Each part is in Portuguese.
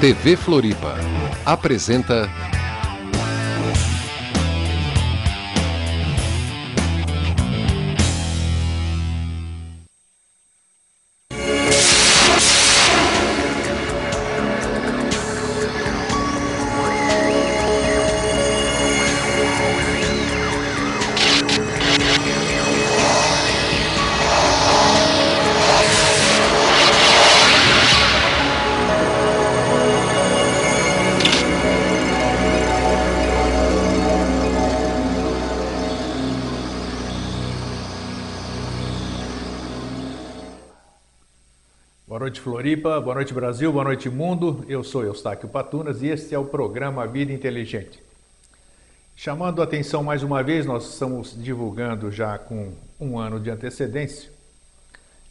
TV Floripa apresenta Boa noite, Floripa, boa noite, Brasil, boa noite, mundo. Eu sou Eustáquio Patunas e este é o programa Vida Inteligente. Chamando a atenção mais uma vez, nós estamos divulgando já com um ano de antecedência.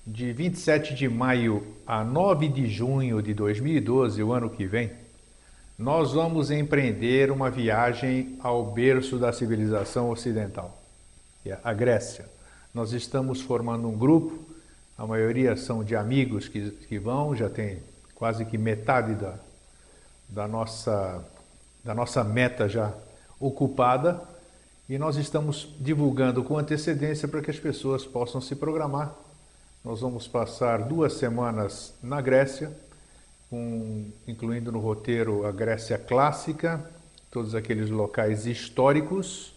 De 27 de maio a 9 de junho de 2012, o ano que vem, nós vamos empreender uma viagem ao berço da civilização ocidental, que é a Grécia. Nós estamos formando um grupo. A maioria são de amigos que vão, já tem quase que metade da nossa meta já ocupada, e nós estamos divulgando com antecedência para que as pessoas possam se programar. Nós vamos passar 2 semanas na Grécia, incluindo no roteiro a Grécia clássica, todos aqueles locais históricos,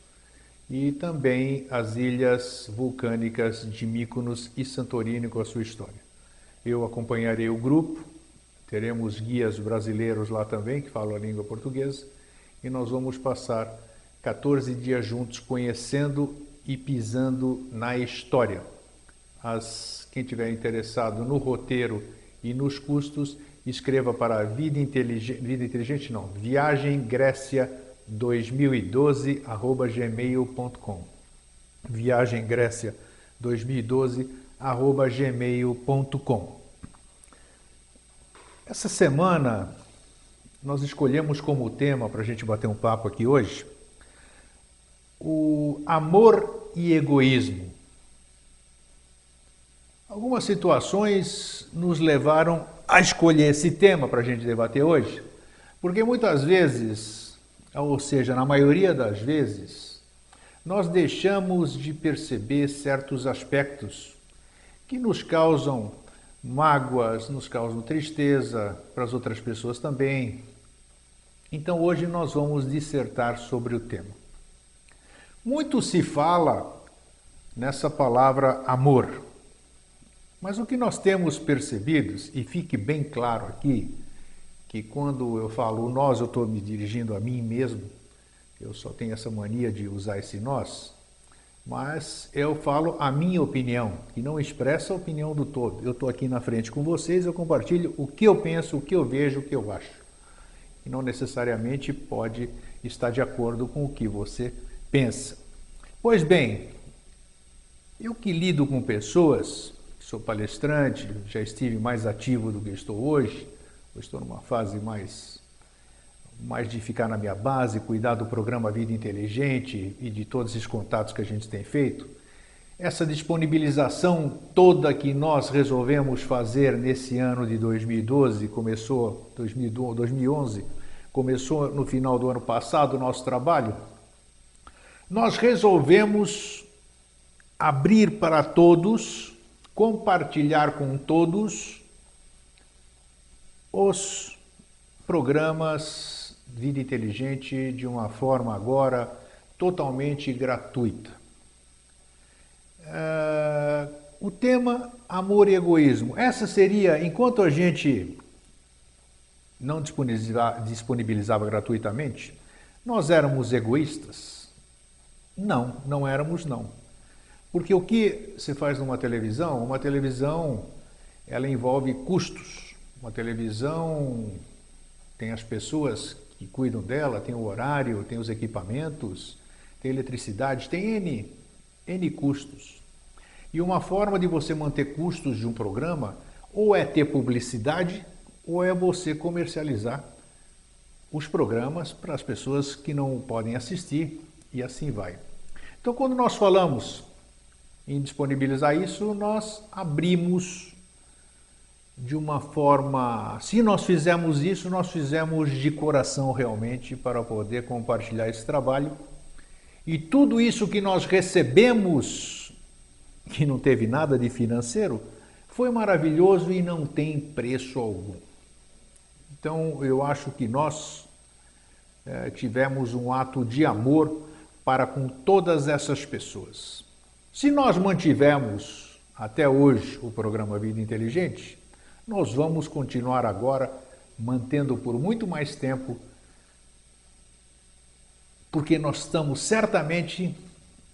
e também as ilhas vulcânicas de Mykonos e Santorini com a sua história. Eu acompanharei o grupo, teremos guias brasileiros lá também, que falam a língua portuguesa, e nós vamos passar 14 dias juntos conhecendo e pisando na história. Quem tiver interessado no roteiro e nos custos, escreva para Viagem Grécia 2012@gmail.com. Viagem Grécia 2012@gmail.com. Essa semana nós escolhemos como tema para a gente bater um papo aqui hoje o amor e egoísmo. Algumas situações nos levaram a escolher esse tema para a gente debater hoje, porque muitas vezes, ou seja, na maioria das vezes, nós deixamos de perceber certos aspectos que nos causam mágoas, nos causam tristeza, para as outras pessoas também. Então hoje nós vamos dissertar sobre o tema. Muito se fala nessa palavra amor, mas o que nós temos percebido, e fique bem claro aqui, que quando eu falo nós, eu estou me dirigindo a mim mesmo, eu só tenho essa mania de usar esse nós, mas eu falo a minha opinião, que não expressa a opinião do todo. Eu estou aqui na frente com vocês, eu compartilho o que eu penso, o que eu vejo, o que eu acho. E não necessariamente pode estar de acordo com o que você pensa. Pois bem, eu que lido com pessoas, sou palestrante, já estive mais ativo do que estou hoje, eu estou numa fase mais de ficar na minha base, cuidar do programa Vida Inteligente e de todos esses contatos que a gente tem feito. Essa disponibilização toda que nós resolvemos fazer nesse ano de 2012, 2011, começou no final do ano passado o nosso trabalho, nós resolvemos abrir para todos, compartilhar com todos os programas Vida Inteligente de uma forma agora totalmente gratuita. O tema amor e egoísmo. Essa seria, enquanto a gente não disponibilizava gratuitamente, nós éramos egoístas? Não, não éramos não. Porque o que se faz numa televisão? Uma televisão, ela envolve custos. Uma televisão tem as pessoas que cuidam dela, tem o horário, tem os equipamentos, tem eletricidade, tem N custos. E uma forma de você manter custos de um programa ou é ter publicidade ou é você comercializar os programas para as pessoas que não podem assistir e assim vai. Então, quando nós falamos em disponibilizar isso, nós abrimos de uma forma... Se nós fizemos isso, nós fizemos de coração realmente para poder compartilhar esse trabalho. E tudo isso que nós recebemos, que não teve nada de financeiro, foi maravilhoso e não tem preço algum. Então, eu acho que nós tivemos um ato de amor para com todas essas pessoas. Se nós mantivemos até hoje o programa Vida Inteligente, nós vamos continuar agora mantendo por muito mais tempo, porque nós estamos certamente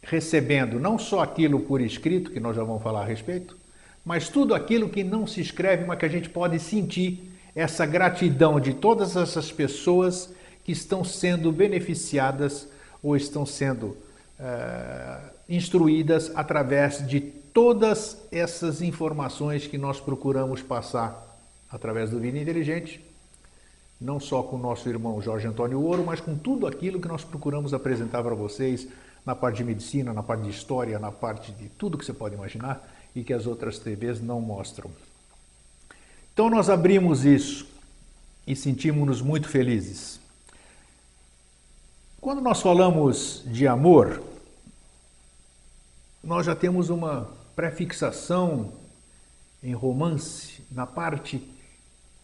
recebendo não só aquilo por escrito, que nós já vamos falar a respeito, mas tudo aquilo que não se escreve, mas que a gente pode sentir essa gratidão de todas essas pessoas que estão sendo beneficiadas ou estão sendo instruídas através de todas essas informações que nós procuramos passar através do Vida Inteligente, não só com o nosso irmão Jorge Antônio Ouro, mas com tudo aquilo que nós procuramos apresentar para vocês na parte de medicina, na parte de história, na parte de tudo que você pode imaginar e que as outras TVs não mostram. Então nós abrimos isso e sentimos-nos muito felizes. Quando nós falamos de amor, nós já temos uma prefixação em romance, na parte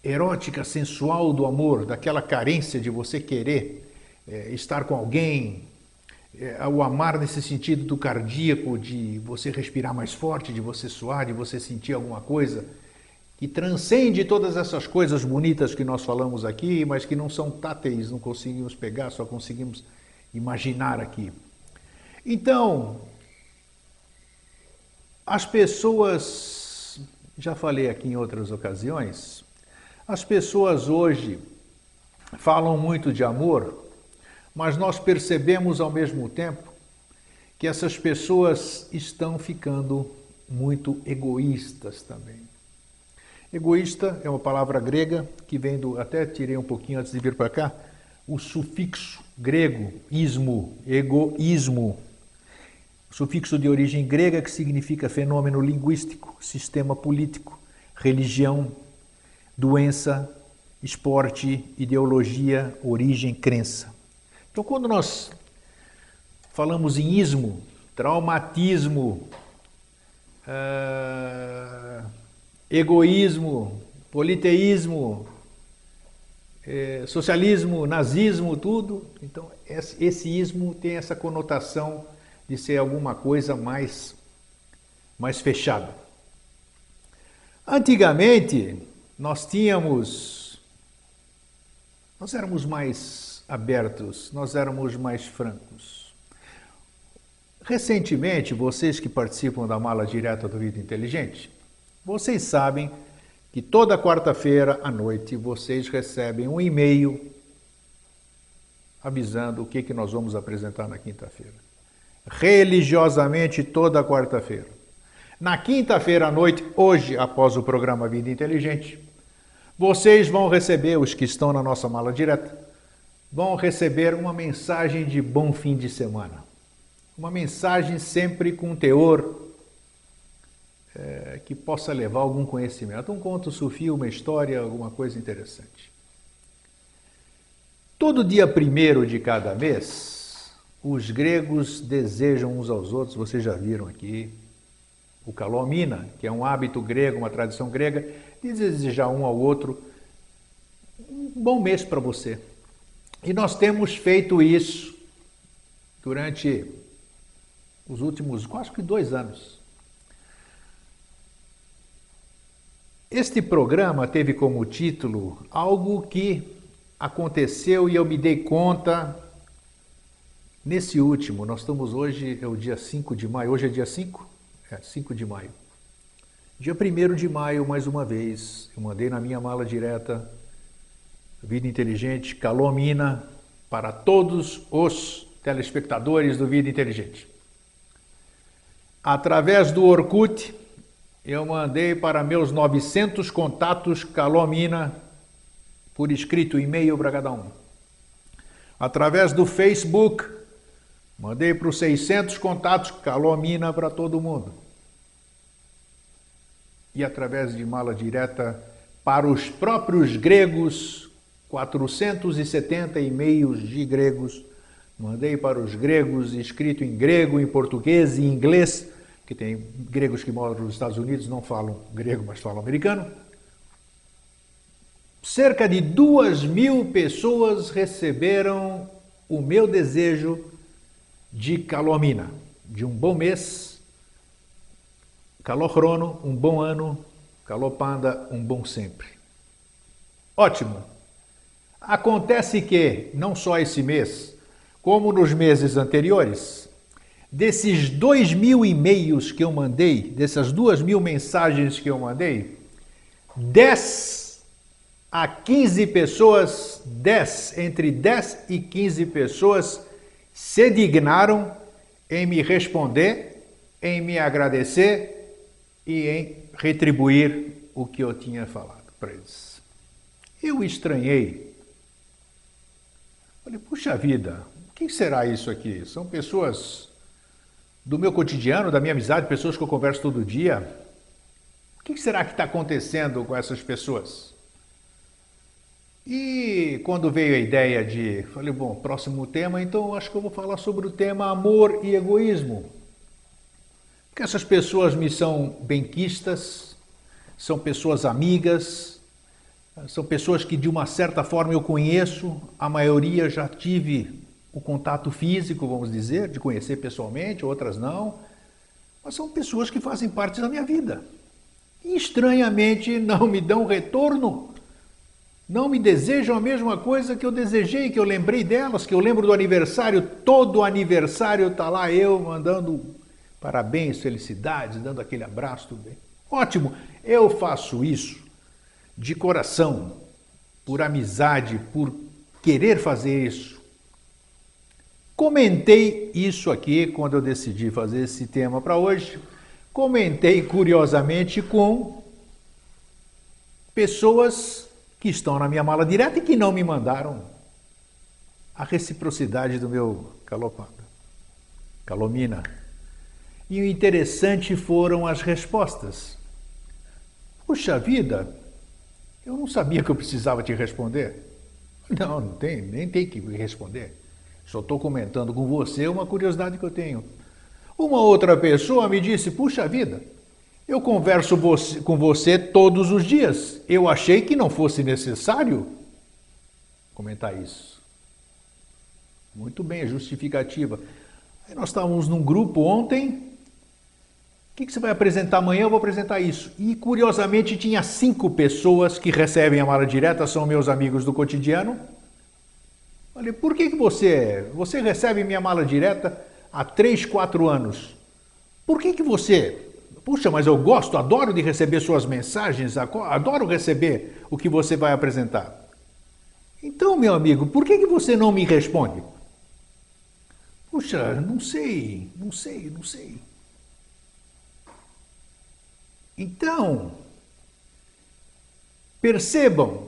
erótica, sensual do amor, daquela carência de você querer estar com alguém, o amar nesse sentido do cardíaco, de você respirar mais forte, de você suar, de você sentir alguma coisa que transcende todas essas coisas bonitas que nós falamos aqui, mas que não são táteis, não conseguimos pegar, só conseguimos imaginar aqui. Então, as pessoas, já falei aqui em outras ocasiões, as pessoas hoje falam muito de amor, mas nós percebemos ao mesmo tempo que essas pessoas estão ficando muito egoístas também. Egoísta é uma palavra grega que vem do, até tirei um pouquinho antes de vir para cá, o sufixo grego, ismo, egoísmo. O sufixo de origem grega que significa fenômeno linguístico, sistema político, religião, doença, esporte, ideologia, origem, crença. Então, quando nós falamos em ismo, traumatismo, egoísmo, politeísmo, socialismo, nazismo, tudo, então esse ismo tem essa conotação de ser alguma coisa mais fechada. Antigamente, nós éramos mais abertos, nós éramos mais francos. Recentemente, vocês que participam da mala direta do Vida Inteligente, vocês sabem que toda quarta-feira à noite vocês recebem um e-mail avisando o que nós vamos apresentar na quinta-feira. Religiosamente toda quarta-feira. Na quinta-feira à noite, hoje, após o programa Vida Inteligente, vocês vão receber, os que estão na nossa mala direta, vão receber uma mensagem de bom fim de semana. Uma mensagem sempre com teor que possa levar algum conhecimento. Um conto, sufio, uma história, alguma coisa interessante. Todo dia 1º de cada mês, os gregos desejam uns aos outros, vocês já viram aqui, o kalomina, que é um hábito grego, uma tradição grega, de desejar um ao outro um bom mês para você. E nós temos feito isso durante os últimos quase que 2 anos. Este programa teve como título algo que aconteceu e eu me dei conta nesse último. Nós estamos hoje, é o dia 5 de maio. Hoje é dia 5? 5 de maio. Dia 1º de maio, mais uma vez, eu mandei na minha mala direta Vida Inteligente, calomina para todos os telespectadores do Vida Inteligente. Através do Orkut, eu mandei para meus 900 contatos calomina por escrito, e-mail para cada um. Através do Facebook, mandei para os 600 contatos calomina para todo mundo. E através de mala direta, para os próprios gregos, 470 e-mails de gregos. Mandei para os gregos, escrito em grego, em português e em inglês, que tem gregos que moram nos Estados Unidos, não falam grego, mas falam americano. Cerca de 2.000 pessoas receberam o meu desejo de calomina, de um bom mês, calocrono, um bom ano, calopanda, um bom sempre. Ótimo! Acontece que, não só esse mês, como nos meses anteriores, desses 2.000 e-mails que eu mandei, dessas 2.000 mensagens que eu mandei, 10 a 15 pessoas, entre 10 e 15 pessoas se dignaram em me responder, em me agradecer e em retribuir o que eu tinha falado para eles. Eu estranhei. Falei, puxa vida, o que será isso aqui? São pessoas do meu cotidiano, da minha amizade, pessoas que eu converso todo dia. O que será que está acontecendo com essas pessoas? E quando veio a ideia de, falei, bom, próximo tema, então acho que eu vou falar sobre o tema amor e egoísmo. Porque essas pessoas me são benquistas, são pessoas amigas, são pessoas que de uma certa forma eu conheço, a maioria já tive o contato físico, vamos dizer, de conhecer pessoalmente, outras não, mas são pessoas que fazem parte da minha vida. E estranhamente não me dão retorno, não me desejam a mesma coisa que eu desejei, que eu lembrei delas, que eu lembro do aniversário, todo aniversário está lá eu mandando parabéns, felicidades, dando aquele abraço, tudo bem. Ótimo, eu faço isso de coração, por amizade, por querer fazer isso. Comentei isso aqui quando eu decidi fazer esse tema para hoje. Comentei curiosamente com pessoas que estão na minha mala direta e que não me mandaram a reciprocidade do meu calomina. E o interessante foram as respostas. Puxa vida, eu não sabia que eu precisava te responder. Não, nem tem que me responder. Só estou comentando com você uma curiosidade que eu tenho. Uma outra pessoa me disse, puxa vida, eu converso com você todos os dias. Eu achei que não fosse necessário comentar isso. Muito bem, a justificativa. Aí nós estávamos num grupo ontem. O que você vai apresentar amanhã? Eu vou apresentar isso. E curiosamente tinha 5 pessoas que recebem a mala direta, são meus amigos do cotidiano. Falei, por que você recebe minha mala direta há 3, 4 anos? Por que você... Puxa, mas eu gosto, adoro de receber suas mensagens, adoro receber o que você vai apresentar. Então, meu amigo, por que você não me responde? Puxa, não sei. Então, percebam,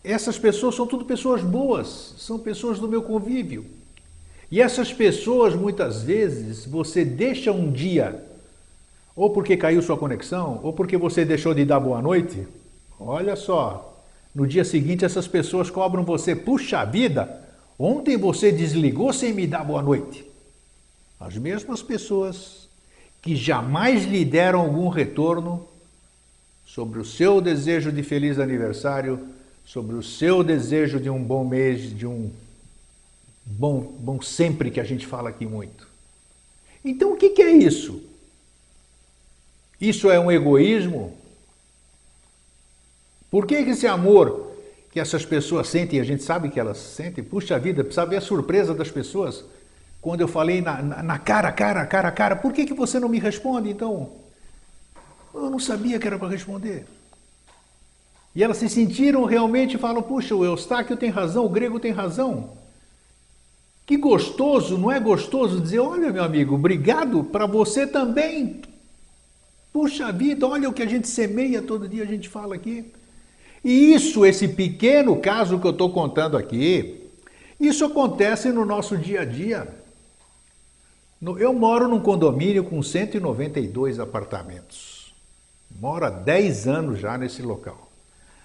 essas pessoas são tudo pessoas boas, são pessoas do meu convívio. E essas pessoas, muitas vezes, você deixa um dia, ou porque caiu sua conexão, ou porque você deixou de dar boa noite. Olha só, no dia seguinte essas pessoas cobram você, puxa vida, ontem você desligou sem me dar boa noite. As mesmas pessoas que jamais lhe deram algum retorno sobre o seu desejo de feliz aniversário, sobre o seu desejo de um bom mês, de um bom sempre que a gente fala aqui muito. Então o que é isso? Isso é um egoísmo? Por que esse amor que essas pessoas sentem, e a gente sabe que elas sentem, puxa vida, precisa ver a surpresa das pessoas, quando eu falei na cara, por que você não me responde então? Eu não sabia que era para responder. E elas se sentiram realmente e falam, puxa, o Eustáquio tem razão, o grego tem razão. Que gostoso, não é gostoso dizer, olha meu amigo, obrigado para você também. Puxa vida, olha o que a gente semeia todo dia, a gente fala aqui. E isso, esse pequeno caso que eu estou contando aqui, isso acontece no nosso dia a dia. Eu moro num condomínio com 192 apartamentos. Moro há 10 anos já nesse local.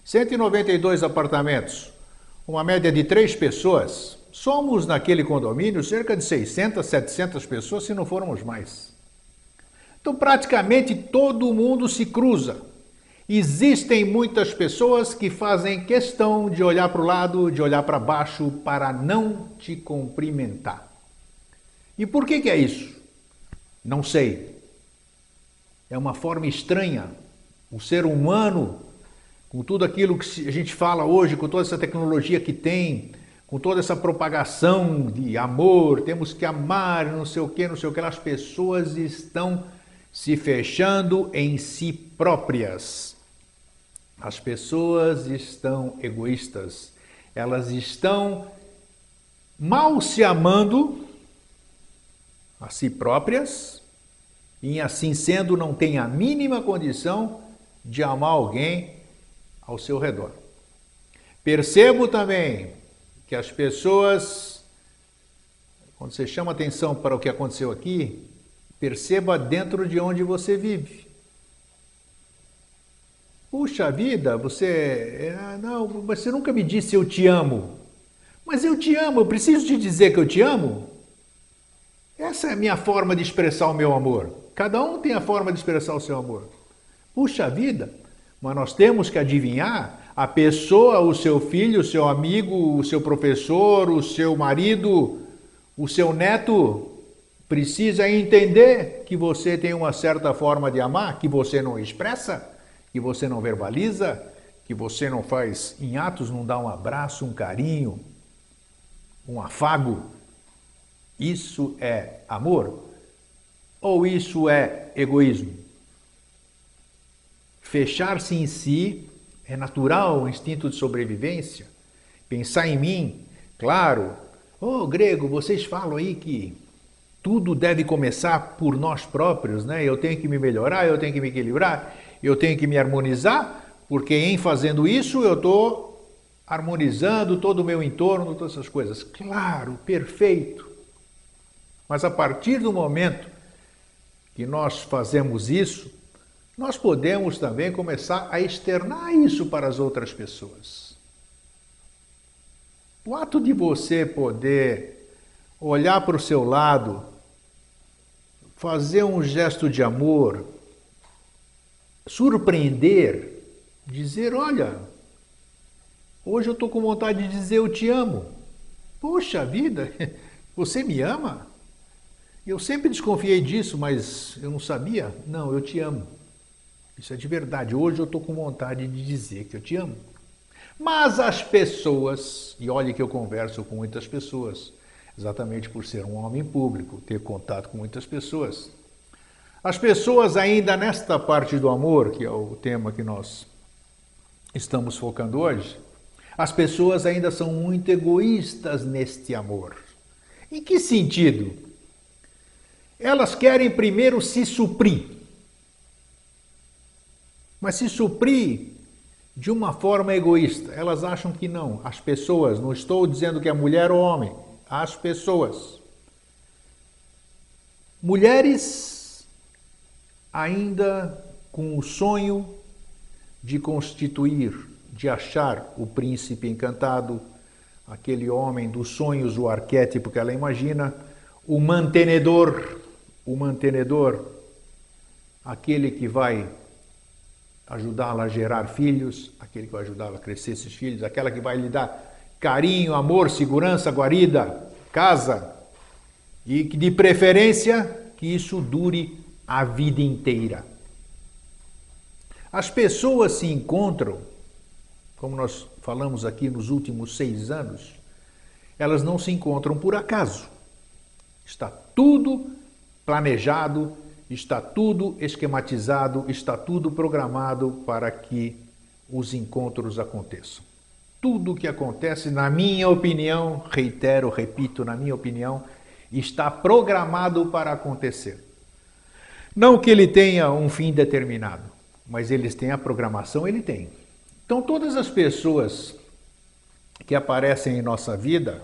192 apartamentos, uma média de 3 pessoas. Somos naquele condomínio cerca de 600, 700 pessoas, se não formos mais. Então praticamente todo mundo se cruza. Existem muitas pessoas que fazem questão de olhar para o lado, de olhar para baixo, para não te cumprimentar. E por que é isso? Não sei. É uma forma estranha. O ser humano, com tudo aquilo que a gente fala hoje, com toda essa tecnologia que tem, com toda essa propagação de amor, temos que amar, não sei o que, as pessoas estão se fechando em si próprias. As pessoas estão egoístas, elas estão mal se amando a si próprias e assim sendo não têm a mínima condição de amar alguém ao seu redor. Percebo também que as pessoas, quando você chama atenção para o que aconteceu aqui, perceba dentro de onde você vive. Puxa vida, não, você nunca me disse eu te amo. Mas eu te amo, eu preciso te dizer que eu te amo? Essa é a minha forma de expressar o meu amor. Cada um tem a forma de expressar o seu amor. Puxa vida, mas nós temos que adivinhar a pessoa, o seu filho, o seu amigo, o seu professor, o seu marido, o seu neto, precisa entender que você tem uma certa forma de amar, que você não expressa, que você não verbaliza, que você não faz em atos, não dá um abraço, um carinho, um afago. Isso é amor? Ou isso é egoísmo? Fechar-se em si é natural, um instinto de sobrevivência. Pensar em mim, claro. Grego, vocês falam aí que tudo deve começar por nós próprios, né? Eu tenho que me melhorar, eu tenho que me equilibrar, eu tenho que me harmonizar, porque em fazendo isso eu estou harmonizando todo o meu entorno, todas essas coisas. Claro, perfeito. Mas a partir do momento que nós fazemos isso, nós podemos também começar a externar isso para as outras pessoas. O ato de você poder olhar para o seu lado, fazer um gesto de amor, surpreender, dizer, olha, hoje eu estou com vontade de dizer eu te amo. Poxa vida, você me ama? Eu sempre desconfiei disso, mas eu não sabia. Não, eu te amo. Isso é de verdade. Hoje eu estou com vontade de dizer que eu te amo. Mas as pessoas, e olhe que eu converso com muitas pessoas, exatamente por ser um homem público, ter contato com muitas pessoas. As pessoas ainda nesta parte do amor, que é o tema que nós estamos focando hoje, as pessoas ainda são muito egoístas neste amor. Em que sentido? Elas querem primeiro se suprir. Mas se suprir de uma forma egoísta. Elas acham que não. As pessoas, não estou dizendo que é mulher ou homem, as pessoas. Mulheres ainda com o sonho de constituir, de achar o príncipe encantado, aquele homem dos sonhos, o arquétipo que ela imagina, o mantenedor, aquele que vai ajudá-la a gerar filhos, aquele que vai ajudá-la a crescer esses filhos, aquela que vai lhe dar carinho, amor, segurança, guarida, casa, e que de preferência que isso dure a vida inteira. As pessoas se encontram, como nós falamos aqui nos últimos 6 anos, elas não se encontram por acaso. Está tudo planejado, está tudo esquematizado, está tudo programado para que os encontros aconteçam. Tudo o que acontece, na minha opinião, reitero, repito, na minha opinião, está programado para acontecer. Não que ele tenha um fim determinado, mas eles têm a programação, ele tem. Então todas as pessoas que aparecem em nossa vida,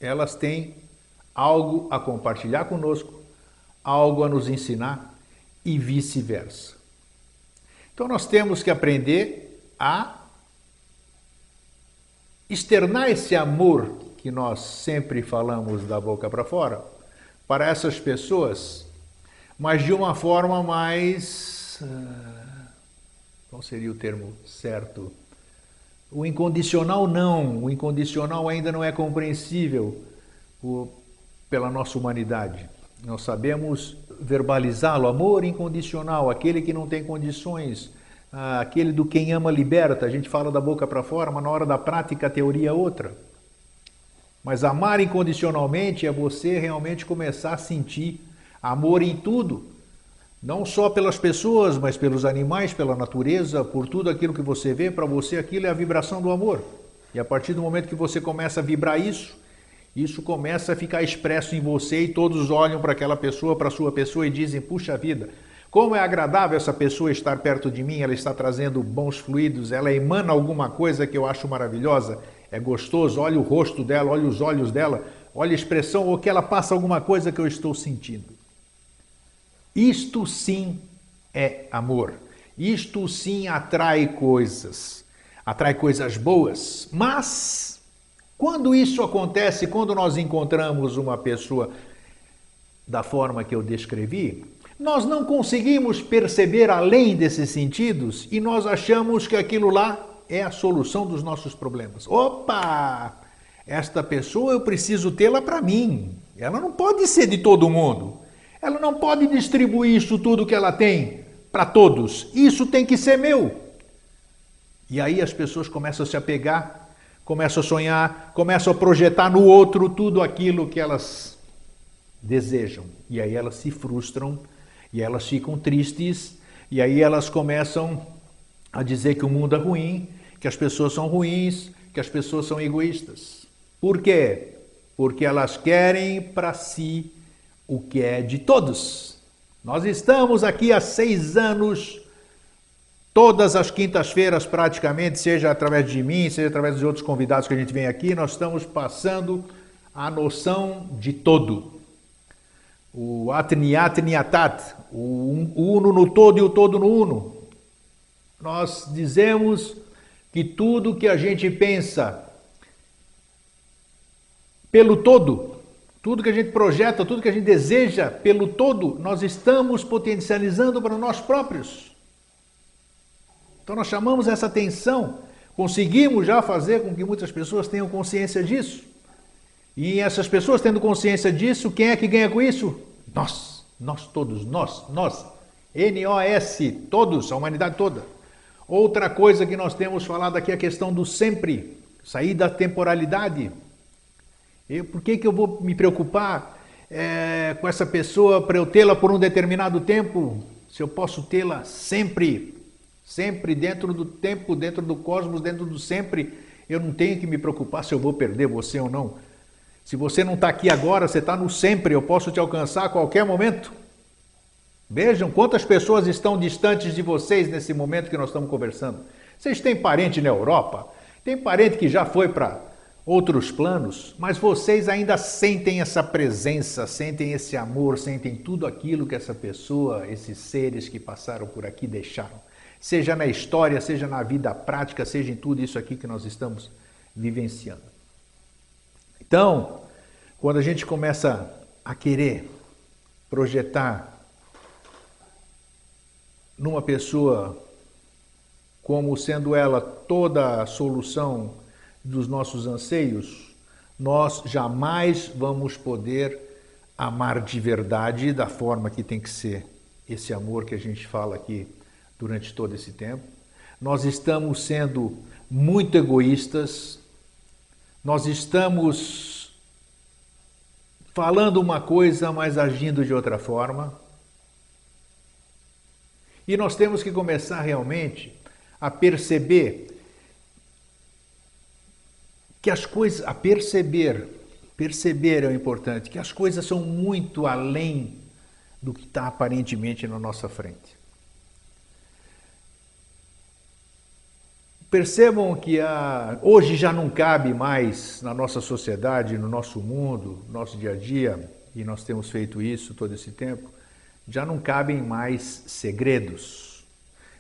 elas têm algo a compartilhar conosco, algo a nos ensinar e vice-versa. Então nós temos que aprender a externar esse amor que nós sempre falamos da boca para fora para essas pessoas, mas de uma forma mais... qual seria o termo certo? O incondicional não, o incondicional ainda não é compreensível pela nossa humanidade. Nós sabemos verbalizá-lo, amor incondicional, aquele que não tem condições, aquele do quem ama liberta. A gente fala da boca para fora, mas na hora da prática a teoria é outra. Mas amar incondicionalmente é você realmente começar a sentir amor em tudo. Não só pelas pessoas, mas pelos animais, pela natureza, por tudo aquilo que você vê. Para você aquilo é a vibração do amor. E a partir do momento que você começa a vibrar isso começa a ficar expresso em você e todos olham para aquela pessoa, para a sua pessoa e dizem, puxa vida, como é agradável essa pessoa estar perto de mim, ela está trazendo bons fluidos, ela emana alguma coisa que eu acho maravilhosa, é gostoso, olha o rosto dela, olha os olhos dela, olha a expressão, ou que ela passa alguma coisa que eu estou sentindo. Isto sim é amor. Isto sim atrai coisas boas. Mas, quando isso acontece, quando nós encontramos uma pessoa da forma que eu descrevi, nós não conseguimos perceber além desses sentidos e nós achamos que aquilo lá é a solução dos nossos problemas. Opa! Esta pessoa eu preciso tê-la para mim. Ela não pode ser de todo mundo. Ela não pode distribuir isso tudo que ela tem para todos. Isso tem que ser meu. E aí as pessoas começam a se apegar, começam a sonhar, começam a projetar no outro tudo aquilo que elas desejam. E aí elas se frustram, e elas ficam tristes, e aí elas começam a dizer que o mundo é ruim, que as pessoas são ruins, que as pessoas são egoístas. Por quê? Porque elas querem para si o que é de todos. Nós estamos aqui há 6 anos, todas as quintas-feiras praticamente, seja através de mim, seja através de outros convidados que a gente vem aqui, nós estamos passando a noção de todo. O atniat niatat, o uno no todo e o todo no uno. Nós dizemos que tudo que a gente pensa pelo todo, tudo que a gente projeta, tudo que a gente deseja pelo todo, nós estamos potencializando para nós próprios. Então nós chamamos essa atenção, conseguimos já fazer com que muitas pessoas tenham consciência disso. E essas pessoas tendo consciência disso, quem é que ganha com isso? Nós todos, nós, N-O-S, todos, a humanidade toda. Outra coisa que nós temos falado aqui é a questão do sempre, sair da temporalidade. Por que eu vou me preocupar com essa pessoa para eu tê-la por um determinado tempo, se eu posso tê-la sempre, sempre dentro do tempo, dentro do cosmos, dentro do sempre, eu não tenho que me preocupar se eu vou perder você ou não. Se você não está aqui agora, você está no sempre, eu posso te alcançar a qualquer momento. Vejam quantas pessoas estão distantes de vocês nesse momento que nós estamos conversando. Vocês têm parente na Europa, tem parente que já foi para outros planos, mas vocês ainda sentem essa presença, sentem esse amor, sentem tudo aquilo que essa pessoa, esses seres que passaram por aqui deixaram. Seja na história, seja na vida prática, seja em tudo isso aqui que nós estamos vivenciando. Então, quando a gente começa a querer projetar numa pessoa como sendo ela toda a solução dos nossos anseios, nós jamais vamos poder amar de verdade da forma que tem que ser esse amor que a gente fala aqui durante todo esse tempo. Nós estamos sendo muito egoístas, nós estamos falando uma coisa, mas agindo de outra forma. E nós temos que começar realmente a perceber que as coisas, perceber é o importante, que as coisas são muito além do que está aparentemente na nossa frente. Percebam que hoje já não cabe mais na nossa sociedade, no nosso mundo, no nosso dia a dia, e nós temos feito isso todo esse tempo, já não cabem mais segredos,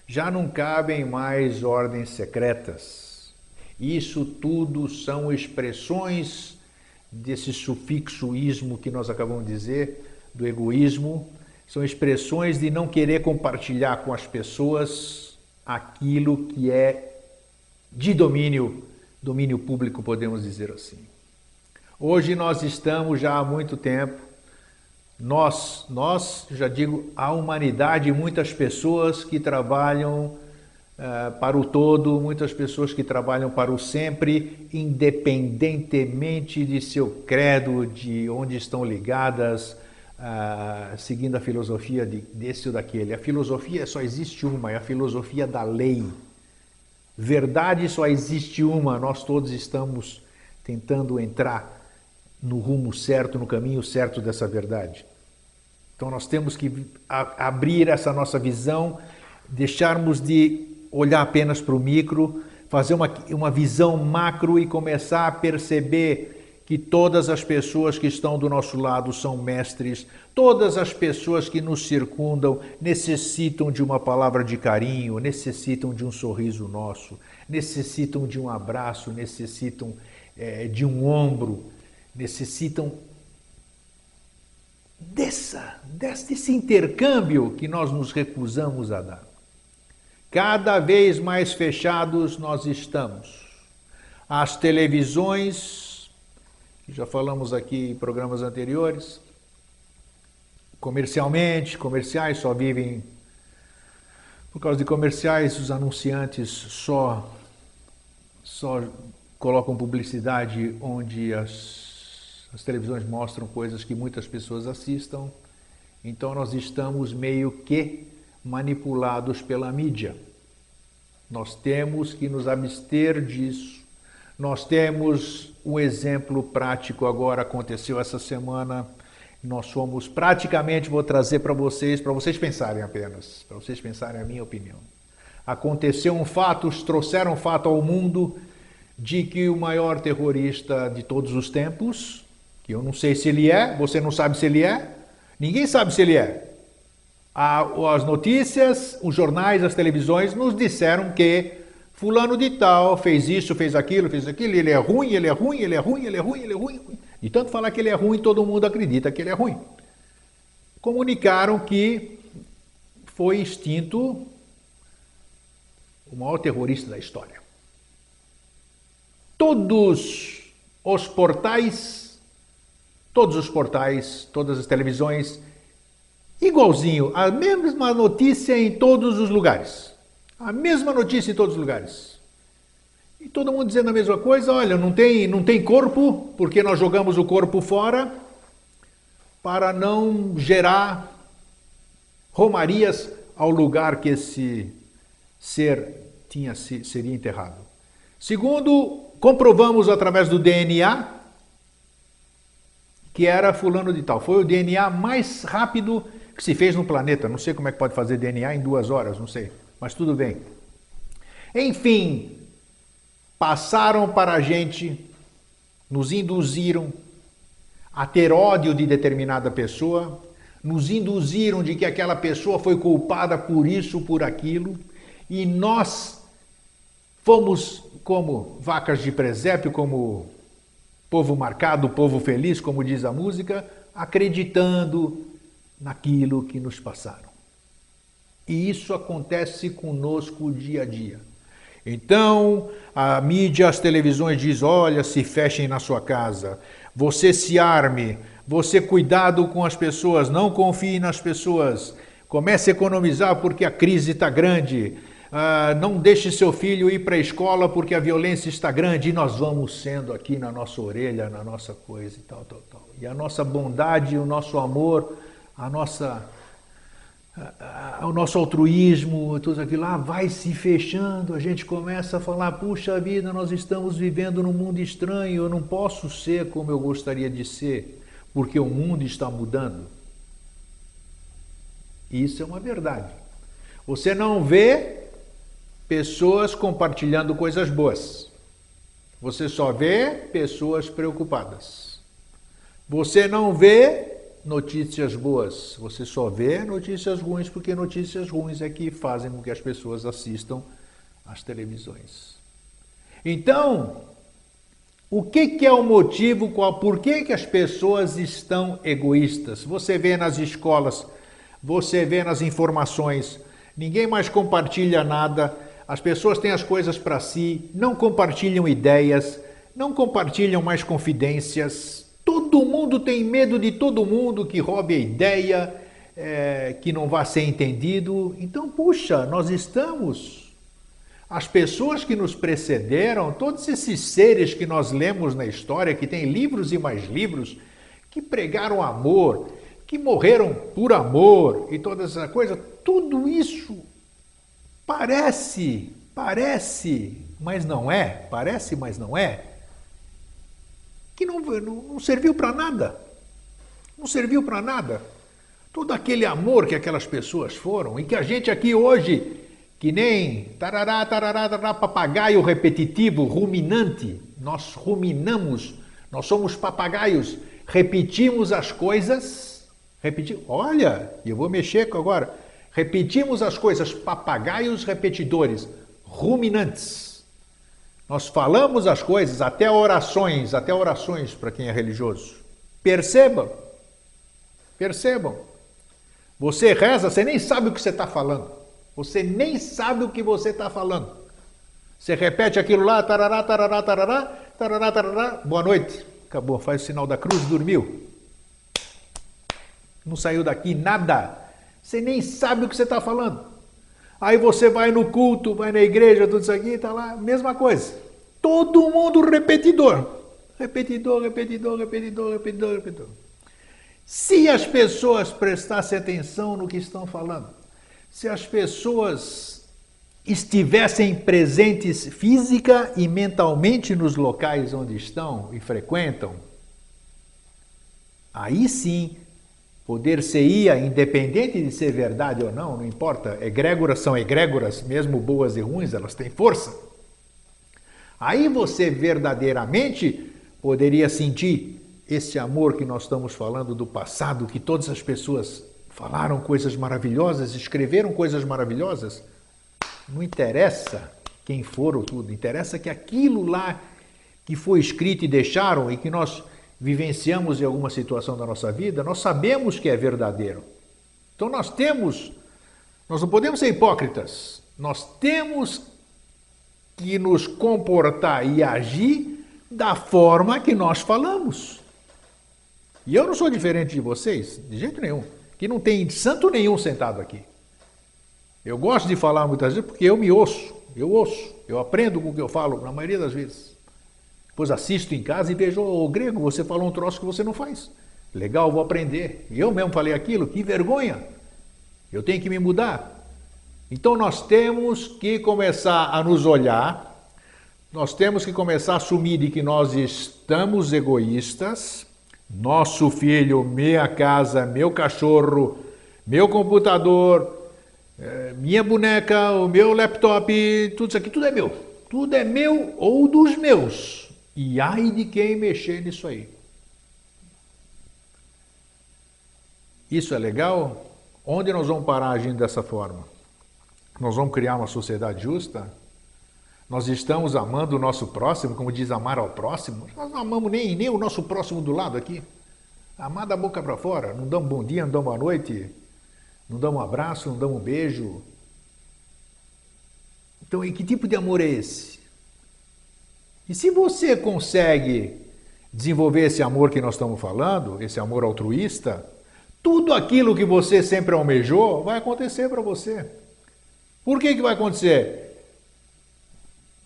já não cabem mais ordens secretas. Isso tudo são expressões desse sufixo ismo que nós acabamos de dizer, do egoísmo, são expressões de não querer compartilhar com as pessoas aquilo que é de domínio público, podemos dizer assim. Hoje nós estamos já há muito tempo, nós, já digo, a humanidade, muitas pessoas que trabalham para o todo, muitas pessoas que trabalham para o sempre, independentemente de seu credo, de onde estão ligadas, seguindo a filosofia desse ou daquele. A filosofia só existe uma, é a filosofia da lei. Verdade só existe uma, nós todos estamos tentando entrar no rumo certo, no caminho certo dessa verdade. Então nós temos que abrir essa nossa visão, deixarmos de olhar apenas para o micro, fazer uma visão macro e começar a perceber que todas as pessoas que estão do nosso lado são mestres, todas as pessoas que nos circundam necessitam de uma palavra de carinho, necessitam de um sorriso nosso, necessitam de um abraço, necessitam de um ombro, necessitam desse intercâmbio que nós nos recusamos a dar. Cada vez mais fechados nós estamos. As televisões, que já falamos aqui em programas anteriores, comerciais só vivem por causa de comerciais, os anunciantes só colocam publicidade onde as televisões mostram coisas que muitas pessoas assistam. Então nós estamos meio que manipulados pela mídia. Nós temos que nos abster disso. Nós temos um exemplo prático agora, aconteceu essa semana. Nós fomos praticamente, vou trazer para vocês pensarem apenas, para vocês pensarem a minha opinião. Aconteceu um fato, trouxeram um fato ao mundo de que o maior terrorista de todos os tempos, que eu não sei se ele é, você não sabe se ele é, ninguém sabe se ele é. As notícias, os jornais, as televisões nos disseram que fulano de tal fez isso, fez aquilo, ele é ruim, ele é ruim, ele é ruim, ele é ruim, ele é ruim. De tanto falar que ele é ruim, todo mundo acredita que ele é ruim. Comunicaram que foi extinto o maior terrorista da história. Todos os portais, todas as televisões, igualzinho, a mesma notícia em todos os lugares. A mesma notícia em todos os lugares. E todo mundo dizendo a mesma coisa, olha, não tem corpo, porque nós jogamos o corpo fora para não gerar romarias ao lugar que esse ser seria enterrado. Segundo, comprovamos através do DNA que era fulano de tal. Foi o DNA mais rápido que se fez no planeta. Não sei como é que pode fazer DNA em 2 horas, não sei. Mas tudo bem. Enfim, passaram para a gente, nos induziram a ter ódio de determinada pessoa, nos induziram de que aquela pessoa foi culpada por isso, por aquilo, e nós fomos como vacas de presépio, como povo marcado, povo feliz, como diz a música, acreditando naquilo que nos passaram. E isso acontece conosco dia a dia. Então, a mídia, as televisões diz, olha, se fechem na sua casa, você se arme, você cuidado com as pessoas, não confie nas pessoas, comece a economizar porque a crise está grande, não deixe seu filho ir para a escola porque a violência está grande, e nós vamos sendo aqui na nossa orelha, na nossa coisa e tal. E a nossa bondade, o nosso amor, o nosso altruísmo, tudo aquilo lá vai se fechando, a gente começa a falar, puxa vida, nós estamos vivendo num mundo estranho, eu não posso ser como eu gostaria de ser, porque o mundo está mudando. Isso é uma verdade. Você não vê pessoas compartilhando coisas boas. Você só vê pessoas preocupadas. Você não vê notícias boas, você só vê notícias ruins, porque notícias ruins é que fazem com que as pessoas assistam às televisões. Então, o que é o motivo, por que as pessoas estão egoístas? Você vê nas escolas, você vê nas informações, ninguém mais compartilha nada, as pessoas têm as coisas para si, não compartilham ideias, não compartilham mais confidências, todo mundo tem medo de todo mundo que roube a ideia, que não vá ser entendido. Então, puxa, as pessoas que nos precederam, todos esses seres que nós lemos na história, que tem livros e mais livros, que pregaram amor, que morreram por amor e toda essa coisa, tudo isso parece, mas não é, que não serviu para nada. Não serviu para nada. Todo aquele amor que aquelas pessoas foram e que a gente aqui hoje, que nem tarará, tarará, tarará, papagaio repetitivo, ruminante, nós ruminamos, nós somos papagaios, repetimos as coisas, olha, eu vou mexer agora, repetimos as coisas, papagaios repetidores, ruminantes. Nós falamos as coisas, até orações para quem é religioso. Percebam. Você reza, você nem sabe o que você está falando. Você nem sabe o que você está falando. Você repete aquilo lá, tarará, tarará, tarará, tarará, tarará, boa noite. Acabou, faz o sinal da cruz, dormiu. Não saiu daqui nada. Você nem sabe o que você está falando. Aí você vai no culto, vai na igreja, tudo isso aqui, está lá, mesma coisa. Todo mundo repetidor. Repetidor. Se as pessoas prestassem atenção no que estão falando, se as pessoas estivessem presentes física e mentalmente nos locais onde estão e frequentam, aí sim, poder-se-ia, independente de ser verdade ou não importa, egrégoras são egrégoras, mesmo boas e ruins, elas têm força. Aí você verdadeiramente poderia sentir esse amor que nós estamos falando do passado, que todas as pessoas falaram coisas maravilhosas, escreveram coisas maravilhosas. Não interessa quem for ou tudo, interessa que aquilo lá que foi escrito e deixaram e que nós vivenciamos em alguma situação da nossa vida, nós sabemos que é verdadeiro. Então nós não podemos ser hipócritas, nós temos que nos comportar e agir da forma que nós falamos. E eu não sou diferente de vocês, de jeito nenhum, que não tem santo nenhum sentado aqui. Eu gosto de falar muitas vezes porque eu me ouço, eu aprendo com o que eu falo, na maioria das vezes. Depois assisto em casa e vejo, ô Grego, você falou um troço que você não faz. Legal, vou aprender. E eu mesmo falei aquilo, que vergonha. Eu tenho que me mudar. Então nós temos que começar a nos olhar, nós temos que começar a assumir de que nós estamos egoístas. Nosso filho, minha casa, meu cachorro, meu computador, minha boneca, o meu laptop, tudo isso aqui, tudo é meu. Tudo é meu ou dos meus. E ai de quem mexer nisso aí. Isso é legal? Onde nós vamos parar agindo dessa forma? Nós vamos criar uma sociedade justa? Nós estamos amando o nosso próximo, como diz amar ao próximo? Nós não amamos nem o nosso próximo do lado aqui. Amar da boca para fora, não damos bom dia, não damos boa noite, não damos um abraço, não damos um beijo. Então, e que tipo de amor é esse? E se você consegue desenvolver esse amor que nós estamos falando, esse amor altruísta, tudo aquilo que você sempre almejou vai acontecer para você. Por que vai acontecer?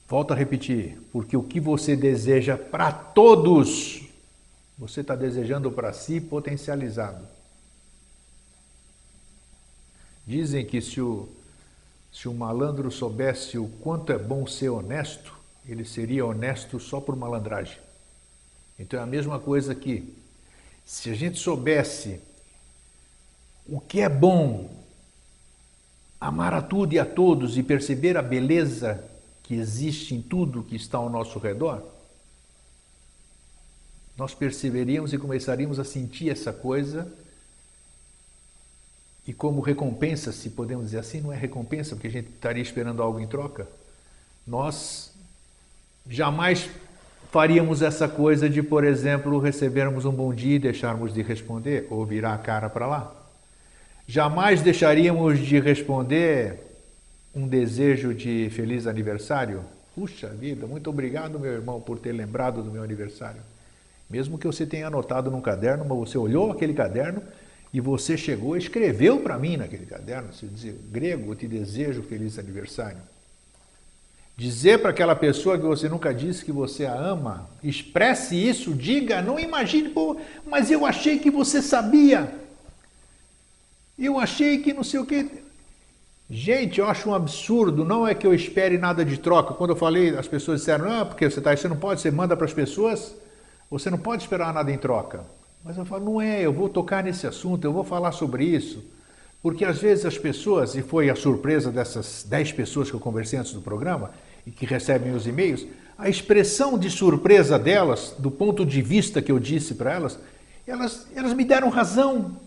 Volto a repetir, porque o que você deseja para todos, você está desejando para si potencializado. Dizem que se o malandro soubesse o quanto é bom ser honesto, ele seria honesto só por malandragem. Então é a mesma coisa aqui. Se a gente soubesse o que é bom, amar a tudo e a todos e perceber a beleza que existe em tudo que está ao nosso redor, nós perceberíamos e começaríamos a sentir essa coisa e como recompensa, se podemos dizer assim, não é recompensa porque a gente estaria esperando algo em troca, nós Jamais faríamos essa coisa de, por exemplo, recebermos um bom dia e deixarmos de responder ou virar a cara para lá. Jamais deixaríamos de responder um desejo de feliz aniversário. Puxa vida, muito obrigado, meu irmão, por ter lembrado do meu aniversário. Mesmo que você tenha anotado num caderno, mas você olhou aquele caderno e você chegou e escreveu para mim naquele caderno, se dizer, grego, eu te desejo feliz aniversário. Dizer para aquela pessoa que você nunca disse que você a ama, expresse isso, diga, não imagine, pô, mas eu achei que você sabia. Eu achei que não sei o que. Gente, eu acho um absurdo, não é que eu espere nada de troca. Quando eu falei, as pessoas disseram, não, porque você não pode, você manda para as pessoas, você não pode esperar nada em troca. Mas eu falo, não é, eu vou tocar nesse assunto, eu vou falar sobre isso. Porque às vezes as pessoas, e foi a surpresa dessas 10 pessoas que eu conversei antes do programa, e que recebem os e-mails, a expressão de surpresa delas, do ponto de vista que eu disse para elas, elas me deram razão.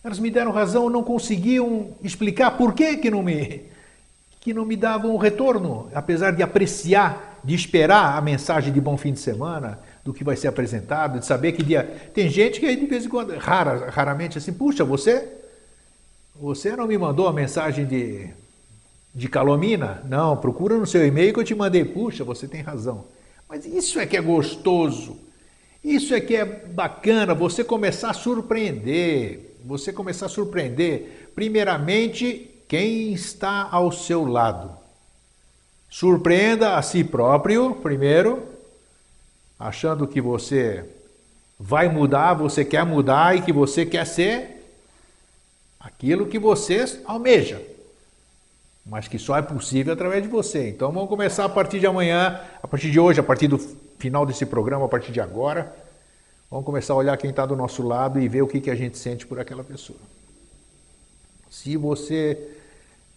Elas me deram razão, não conseguiam explicar por que não me davam o retorno, apesar de apreciar, de esperar a mensagem de bom fim de semana, do que vai ser apresentado, de saber que dia... Tem gente que de vez em quando, raramente assim, puxa, você não me mandou a mensagem de calomina? Não, procura no seu e-mail que eu te mandei. Puxa, você tem razão. Mas isso é que é gostoso, isso é que é bacana, você começar a surpreender. Você começar a surpreender, primeiramente, quem está ao seu lado. Surpreenda a si próprio, primeiro, achando que você vai mudar, você quer mudar e que você quer ser aquilo que você almeja, mas que só é possível através de você. Então vamos começar a partir de amanhã, a partir de hoje, a partir do final desse programa, a partir de agora. Vamos começar a olhar quem está do nosso lado e ver o que a gente sente por aquela pessoa. Se você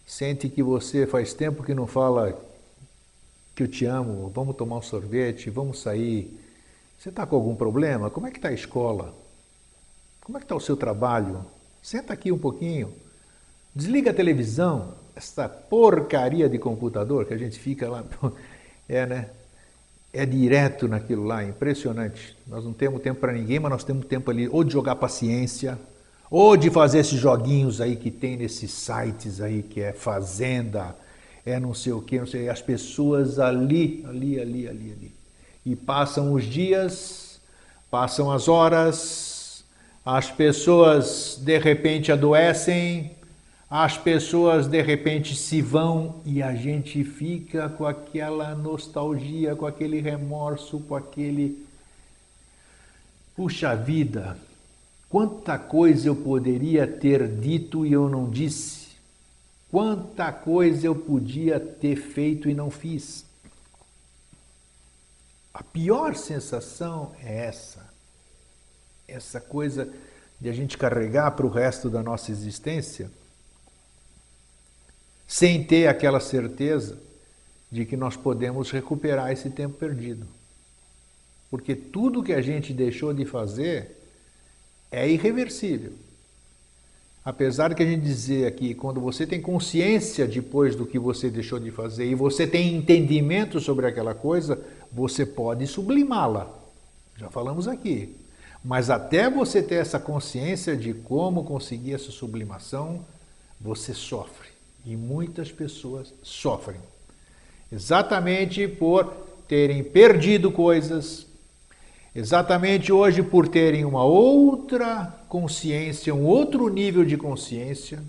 sente que você faz tempo que não fala que eu te amo, vamos tomar um sorvete, vamos sair. Você está com algum problema? Como é que está a escola? Como é que está o seu trabalho? Senta aqui um pouquinho. Desliga a televisão, essa porcaria de computador que a gente fica lá. Né? É direto naquilo lá, impressionante. Nós não temos tempo para ninguém, mas nós temos tempo ali ou de jogar paciência, ou de fazer esses joguinhos aí que tem nesses sites aí, que é Fazenda, é não sei o que, não sei, as pessoas ali. E passam os dias, passam as horas, as pessoas de repente adoecem, as pessoas de repente se vão e a gente fica com aquela nostalgia, com aquele remorso, com aquele... Puxa vida, quanta coisa eu poderia ter dito e eu não disse. Quanta coisa eu podia ter feito e não fiz. A pior sensação é essa coisa de a gente carregar para o resto da nossa existência sem ter aquela certeza de que nós podemos recuperar esse tempo perdido. Porque tudo que a gente deixou de fazer é irreversível. Apesar que a gente dizer aqui, quando você tem consciência depois do que você deixou de fazer e você tem entendimento sobre aquela coisa, você pode sublimá-la. Já falamos aqui. Mas até você ter essa consciência de como conseguir essa sublimação, você sofre. E muitas pessoas sofrem. Exatamente por terem perdido coisas, exatamente hoje por terem uma outra consciência, um outro nível de consciência,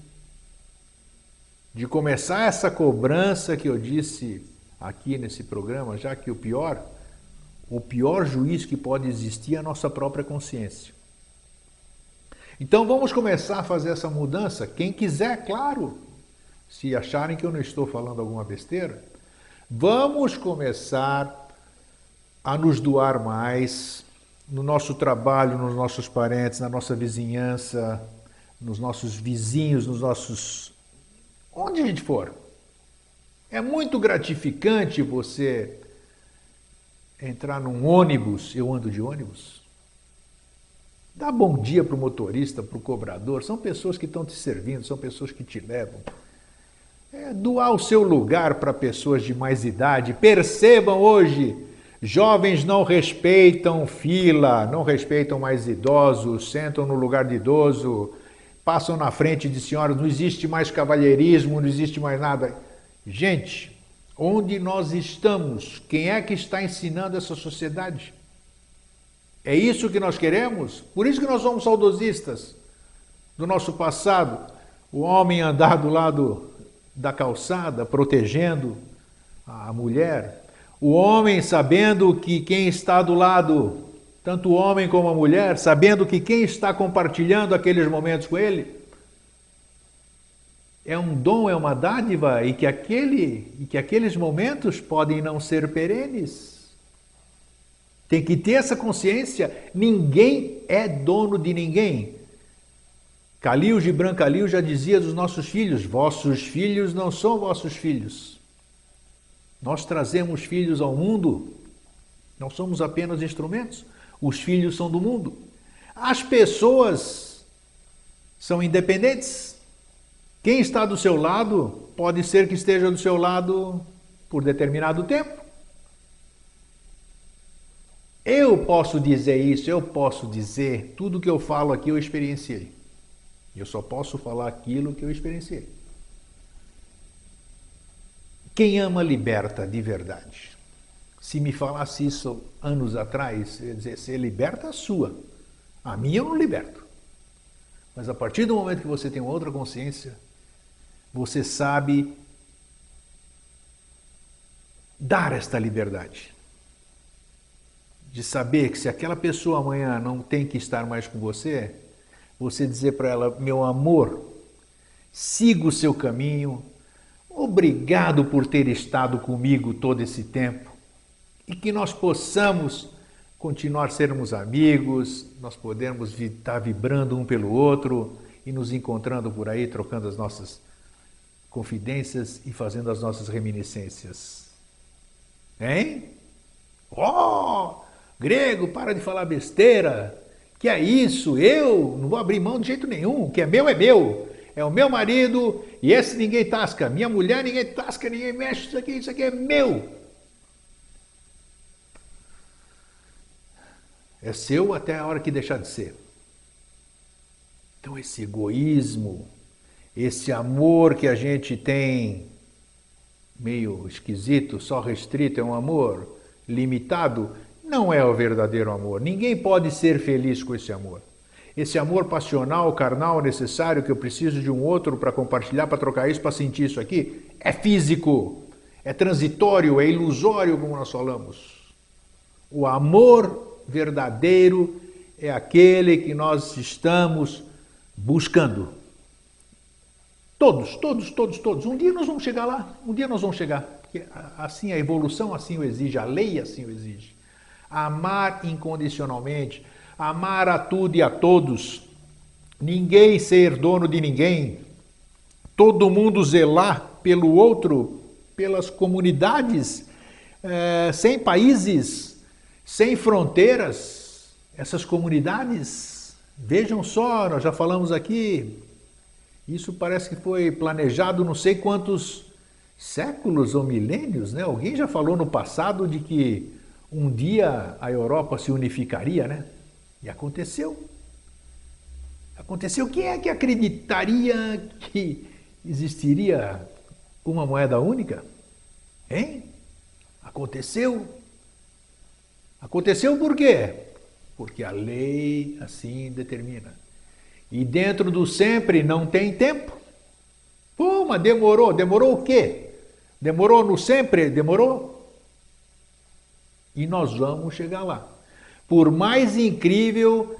de começar essa cobrança que eu disse aqui nesse programa, já que o pior juiz que pode existir é a nossa própria consciência. Então vamos começar a fazer essa mudança, quem quiser, claro. Se acharem que eu não estou falando alguma besteira, vamos começar a nos doar mais no nosso trabalho, nos nossos parentes, na nossa vizinhança, nos nossos vizinhos, nos nossos... onde a gente for. É muito gratificante você entrar num ônibus, eu ando de ônibus, dá bom dia para o motorista, para o cobrador, são pessoas que estão te servindo, são pessoas que te levam. doar o seu lugar para pessoas de mais idade. Percebam hoje, jovens não respeitam fila, não respeitam mais idosos, sentam no lugar de idoso, passam na frente de senhoras, não existe mais cavalheirismo, não existe mais nada. Gente, onde nós estamos? Quem é que está ensinando essa sociedade? É isso que nós queremos? Por isso que nós somos saudosistas do nosso passado. O homem andar do lado da calçada, protegendo a mulher. O homem sabendo que quem está do lado, tanto o homem como a mulher, sabendo que quem está compartilhando aqueles momentos com ele, é um dom, é uma dádiva, e que aqueles momentos podem não ser perenes. Tem que ter essa consciência, ninguém é dono de ninguém. Calil Gibran Khalil já dizia dos nossos filhos, vossos filhos não são vossos filhos. Nós trazemos filhos ao mundo, não somos apenas instrumentos, os filhos são do mundo. As pessoas são independentes. Quem está do seu lado pode ser que esteja do seu lado por determinado tempo. Eu posso dizer isso, eu posso dizer, tudo que eu falo aqui eu experienciei. Eu só posso falar aquilo que eu experienciei. Quem ama liberta de verdade. Se me falasse isso anos atrás, eu ia dizer, você liberta a sua. A minha eu não liberto. Mas a partir do momento que você tem outra consciência, você sabe dar esta liberdade. De saber que se aquela pessoa amanhã não tem que estar mais com você, você dizer para ela, meu amor, siga o seu caminho, obrigado por ter estado comigo todo esse tempo e que nós possamos continuar sermos amigos, nós podemos estar vibrando um pelo outro e nos encontrando por aí, trocando as nossas confidências e fazendo as nossas reminiscências. Hein? Oh! Grego, para de falar besteira. Que é isso? Eu não vou abrir mão de jeito nenhum. O que é meu é meu. É o meu marido e esse ninguém tasca. Minha mulher ninguém tasca, ninguém mexe. Isso aqui é meu. É seu até a hora que deixar de ser. Então esse egoísmo, esse amor que a gente tem meio esquisito, só restrito, é um amor limitado, não é o verdadeiro amor. Ninguém pode ser feliz com esse amor. Esse amor passional, carnal, necessário, que eu preciso de um outro para compartilhar, para trocar isso, para sentir isso aqui, é físico, é transitório, é ilusório, como nós falamos. O amor verdadeiro é aquele que nós estamos buscando. Todos. Um dia nós vamos chegar lá, um dia nós vamos chegar. Porque assim a evolução assim o exige, a lei assim o exige. Amar incondicionalmente, amar a tudo e a todos, ninguém ser dono de ninguém, todo mundo zelar pelo outro, pelas comunidades, sem países, sem fronteiras, essas comunidades, vejam só, nós já falamos aqui, isso parece que foi planejado não sei quantos séculos ou milênios, né? Alguém já falou no passado de que um dia a Europa se unificaria, né? E aconteceu. Aconteceu. Quem é que acreditaria que existiria uma moeda única? Hein? Aconteceu. Aconteceu por quê? Porque a lei assim determina. E dentro do sempre não tem tempo. Pô, mas demorou. Demorou o quê? Demorou no sempre? Demorou? E nós vamos chegar lá. Por mais incrível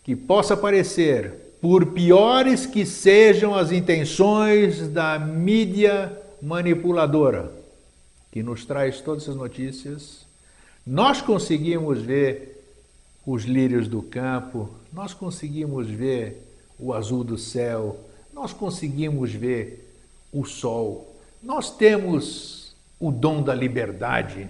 que possa parecer, por piores que sejam as intenções da mídia manipuladora, que nos traz todas essas notícias, nós conseguimos ver os lírios do campo, nós conseguimos ver o azul do céu, nós conseguimos ver o sol, nós temos o dom da liberdade,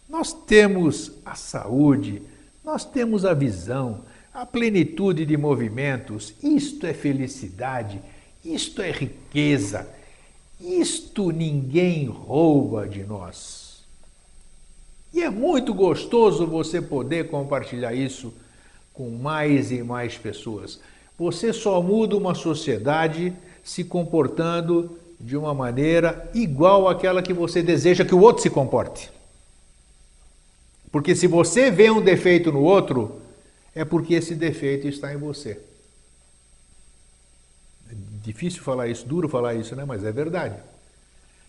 nós temos a saúde, nós temos a visão, a plenitude de movimentos. Isto é felicidade, isto é riqueza, Isto ninguém rouba de nós. E é muito gostoso você poder compartilhar isso com mais e mais pessoas. Você só muda uma sociedade se comportando de uma maneira igual àquela que você deseja que o outro se comporte. Porque se você vê um defeito no outro, é porque esse defeito está em você. É difícil falar isso, duro falar isso, né? Mas é verdade.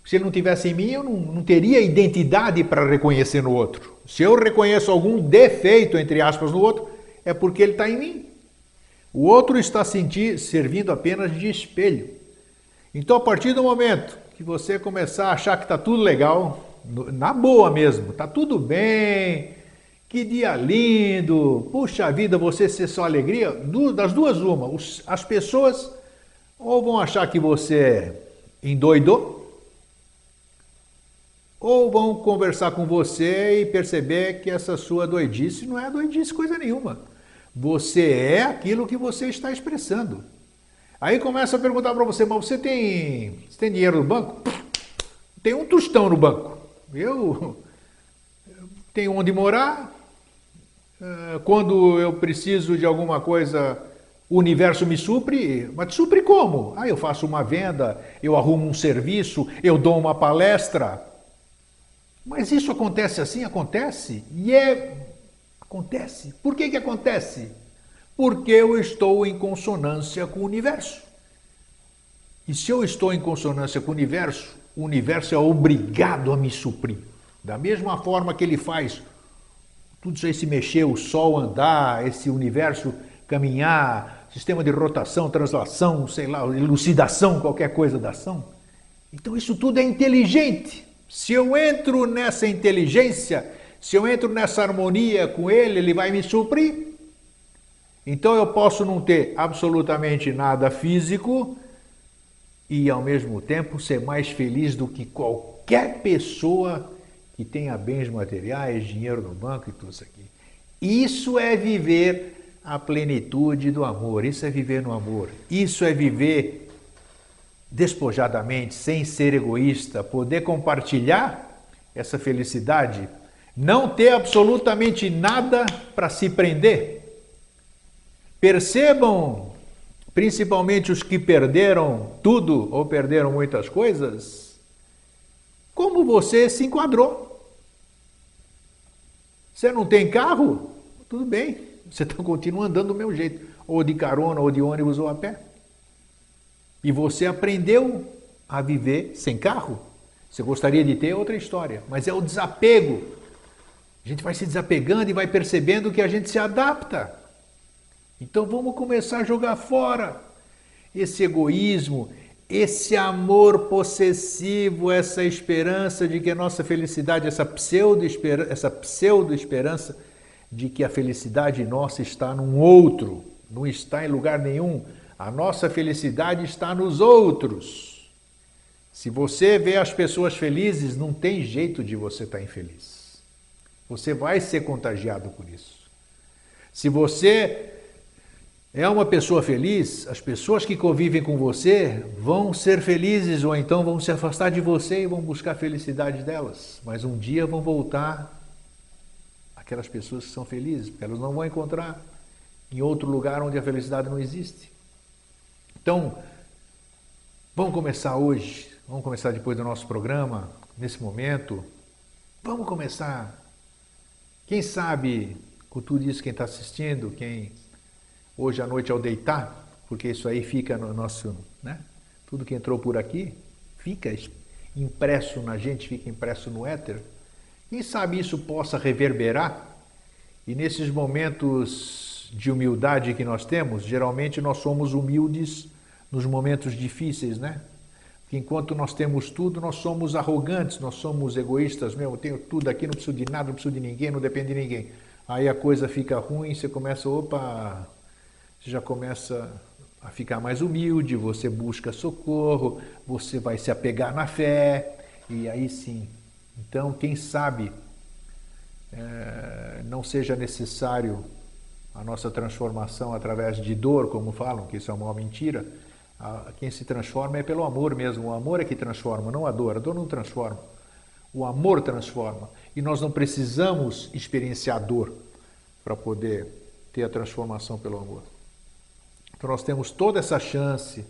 Se ele não tivesse em mim, eu não teria identidade para reconhecer no outro. Se eu reconheço algum defeito, entre aspas, no outro, é porque ele está em mim. O outro está servindo apenas de espelho. Então, a partir do momento que você começar a achar que está tudo legal, na boa mesmo, está tudo bem, que dia lindo, puxa vida, você ser só alegria, das duas uma, as pessoas ou vão achar que você endoidou, ou vão conversar com você e perceber que essa sua doidice não é doidice coisa nenhuma. Você é aquilo que você está expressando. Aí começa a perguntar para você, mas você tem dinheiro no banco? Tem um tostão no banco. Eu tenho onde morar. Quando eu preciso de alguma coisa, o universo me supre. Mas supre como? Eu faço uma venda, eu arrumo um serviço, eu dou uma palestra. Mas isso acontece assim? Acontece. Acontece. Por que acontece? Porque eu estou em consonância com o universo. E se eu estou em consonância com o universo é obrigado a me suprir. Da mesma forma que ele faz tudo isso aí se mexer, o Sol andar, esse universo caminhar, sistema de rotação, translação, sei lá, elucidação, qualquer coisa da ação. Então isso tudo é inteligente. Se eu entro nessa inteligência, se eu entro nessa harmonia com ele, ele vai me suprir. Então eu posso não ter absolutamente nada físico e ao mesmo tempo ser mais feliz do que qualquer pessoa que tenha bens materiais, dinheiro no banco e tudo isso aqui. Isso é viver a plenitude do amor, isso é viver no amor, isso é viver despojadamente, sem ser egoísta, poder compartilhar essa felicidade, não ter absolutamente nada para se prender. Percebam, principalmente os que perderam tudo ou perderam muitas coisas, como você se enquadrou. Você não tem carro? Tudo bem, você continua andando do meu jeito, ou de carona, ou de ônibus, ou a pé. E você aprendeu a viver sem carro. Você gostaria de ter outra história, mas é o desapego. A gente vai se desapegando e vai percebendo que a gente se adapta. Então vamos começar a jogar fora esse egoísmo, esse amor possessivo, essa esperança de que a nossa felicidade, essa pseudo-esperança de que a felicidade nossa está num outro, não está em lugar nenhum. A nossa felicidade está nos outros. Se você vê as pessoas felizes, não tem jeito de você estar infeliz. Você vai ser contagiado por isso. Se você é uma pessoa feliz, as pessoas que convivem com você vão ser felizes ou então vão se afastar de você e vão buscar a felicidade delas. Mas um dia vão voltar aquelas pessoas que são felizes, porque elas não vão encontrar em outro lugar onde a felicidade não existe. Então, vamos começar hoje, vamos começar depois do nosso programa, nesse momento. Vamos começar. Quem sabe, com tudo isso, quem está assistindo, quem hoje à noite ao deitar, porque isso aí fica no nosso, né? Tudo que entrou por aqui fica impresso na gente, fica impresso no éter. Quem sabe isso possa reverberar e nesses momentos de humildade que nós temos, geralmente nós somos humildes nos momentos difíceis, né? Porque enquanto nós temos tudo, nós somos arrogantes, nós somos egoístas mesmo, eu tenho tudo aqui, não preciso de nada, não preciso de ninguém, não depende de ninguém. Aí a coisa fica ruim, você começa, você já começa a ficar mais humilde, você busca socorro, você vai se apegar na fé, e aí sim. Então, quem sabe não seja necessário a nossa transformação através de dor, como falam, que isso é uma mentira, Quem se transforma é pelo amor mesmo. O amor é que transforma, não a dor. A dor não transforma. O amor transforma. E nós não precisamos experienciar dor para poder ter a transformação pelo amor. Então nós temos toda essa chance,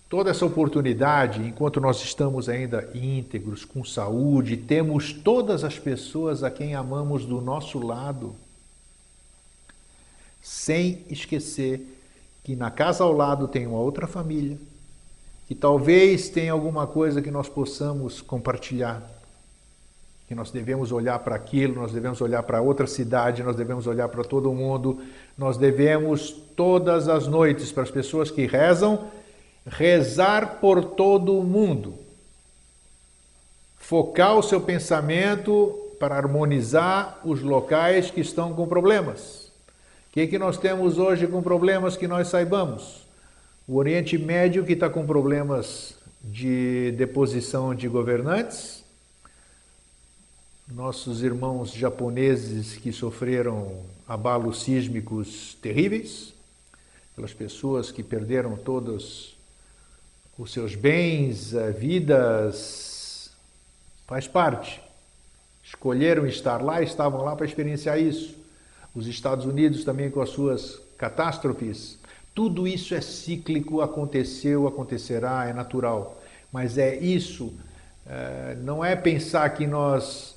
toda essa oportunidade, enquanto nós estamos ainda íntegros, com saúde, temos todas as pessoas a quem amamos do nosso lado, sem esquecer que na casa ao lado tem uma outra família, que talvez tenha alguma coisa que nós possamos compartilhar, que nós devemos olhar para aquilo, nós devemos olhar para outra cidade, nós devemos olhar para todo mundo, nós devemos todas as noites, para as pessoas que rezam, rezar por todo mundo. Focar o seu pensamento para harmonizar os locais que estão com problemas. O que nós temos hoje com problemas que nós saibamos? O Oriente Médio, que está com problemas de deposição de governantes, nossos irmãos japoneses que sofreram abalos sísmicos terríveis, aquelas pessoas que perderam todos os seus bens, vidas, faz parte. Escolheram estar lá, estavam lá para experienciar isso. Os Estados Unidos também com as suas catástrofes. Tudo isso é cíclico, aconteceu, acontecerá, é natural. Mas é isso, não é pensar que nós,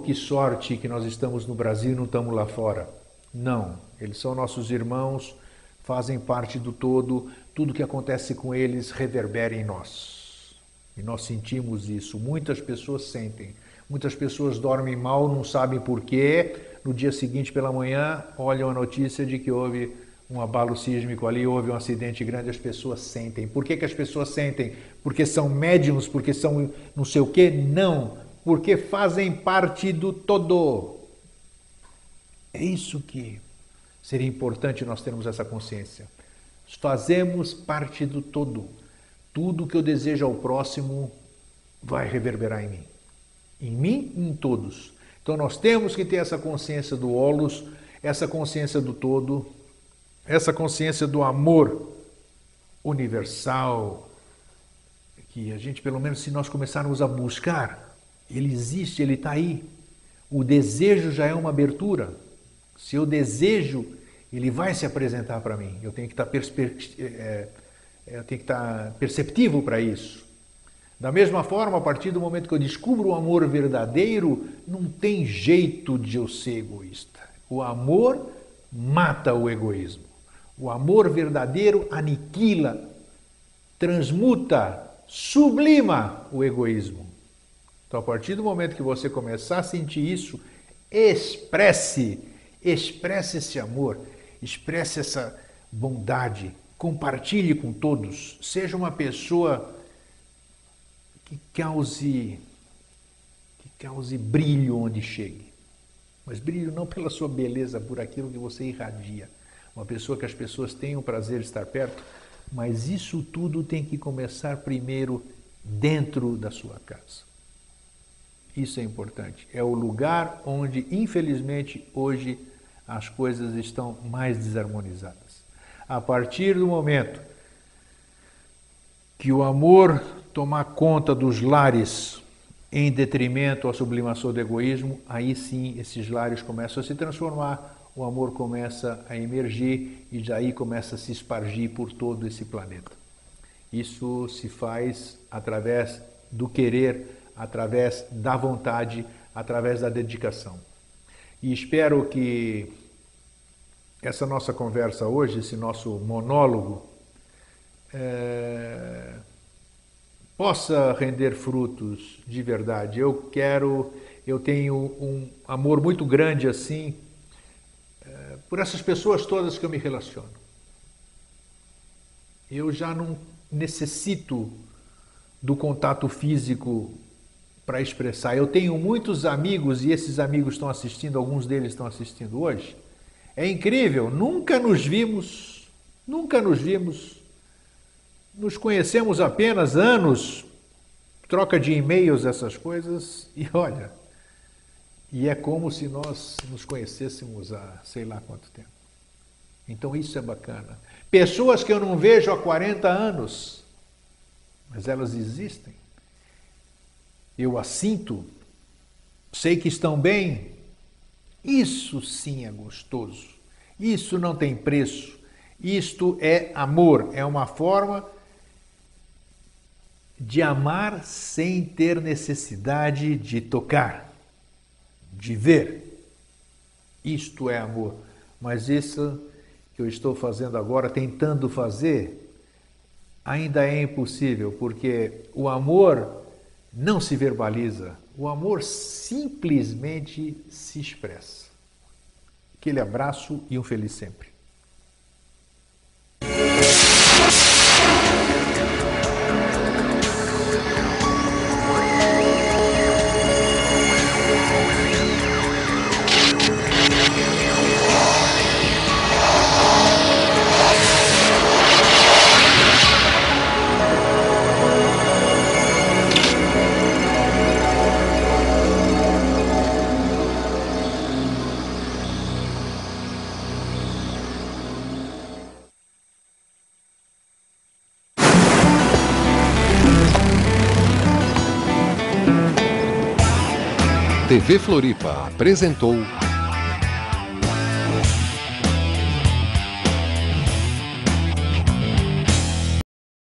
que sorte que nós estamos no Brasil e não estamos lá fora. Não, eles são nossos irmãos, fazem parte do todo, tudo que acontece com eles reverbera em nós. E nós sentimos isso, muitas pessoas sentem. Muitas pessoas dormem mal, não sabem por quê. No dia seguinte, pela manhã, olham a notícia de que houve um abalo sísmico ali, houve um acidente grande, as pessoas sentem. Por que as pessoas sentem? Porque são médiums, porque são não sei o quê? Não, porque fazem parte do todo. É isso que seria importante nós termos essa consciência. Fazemos parte do todo. Tudo que eu desejo ao próximo vai reverberar em mim. Em mim e em todos. Então nós temos que ter essa consciência do holos, essa consciência do todo, essa consciência do amor universal, que a gente, pelo menos se nós começarmos a buscar, ele existe, ele está aí. O desejo já é uma abertura. Se eu desejo, ele vai se apresentar para mim. Eu tenho que estar perceptivo para isso. Da mesma forma, a partir do momento que eu descubro o amor verdadeiro, não tem jeito de eu ser egoísta. O amor mata o egoísmo. O amor verdadeiro aniquila, transmuta, sublima o egoísmo. Então, a partir do momento que você começar a sentir isso, expresse esse amor, expresse essa bondade, compartilhe com todos, seja uma pessoa que cause brilho onde chegue. Mas brilho não pela sua beleza, por aquilo que você irradia. Uma pessoa que as pessoas tenham prazer de estar perto, mas isso tudo tem que começar primeiro dentro da sua casa. Isso é importante. É o lugar onde, infelizmente, hoje as coisas estão mais desarmonizadas. A partir do momento que o amor tomar conta dos lares em detrimento à sublimação do egoísmo, aí sim esses lares começam a se transformar, o amor começa a emergir e daí começa a se espargir por todo esse planeta. Isso se faz através do querer, através da vontade, através da dedicação. E espero que essa nossa conversa hoje, esse nosso monólogo, possa render frutos de verdade. Eu tenho um amor muito grande assim por essas pessoas todas que eu me relaciono. Eu já não necessito do contato físico para expressar. Eu tenho muitos amigos e esses amigos estão assistindo, alguns deles estão assistindo hoje. É incrível, nunca nos vimos, nos conhecemos apenas anos, troca de e-mails, essas coisas, e olha, e é como se nós nos conhecêssemos há sei lá quanto tempo. Então isso é bacana. Pessoas que eu não vejo há 40 anos, mas elas existem. Eu as sinto, sei que estão bem. Isso sim é gostoso. Isso não tem preço. Isto é amor, é uma forma de amar sem ter necessidade de tocar, de ver. Isto é amor. Mas isso que eu estou fazendo agora, tentando fazer, ainda é impossível, porque o amor não se verbaliza, o amor simplesmente se expressa. Aquele abraço e um feliz sempre. TV Floripa apresentou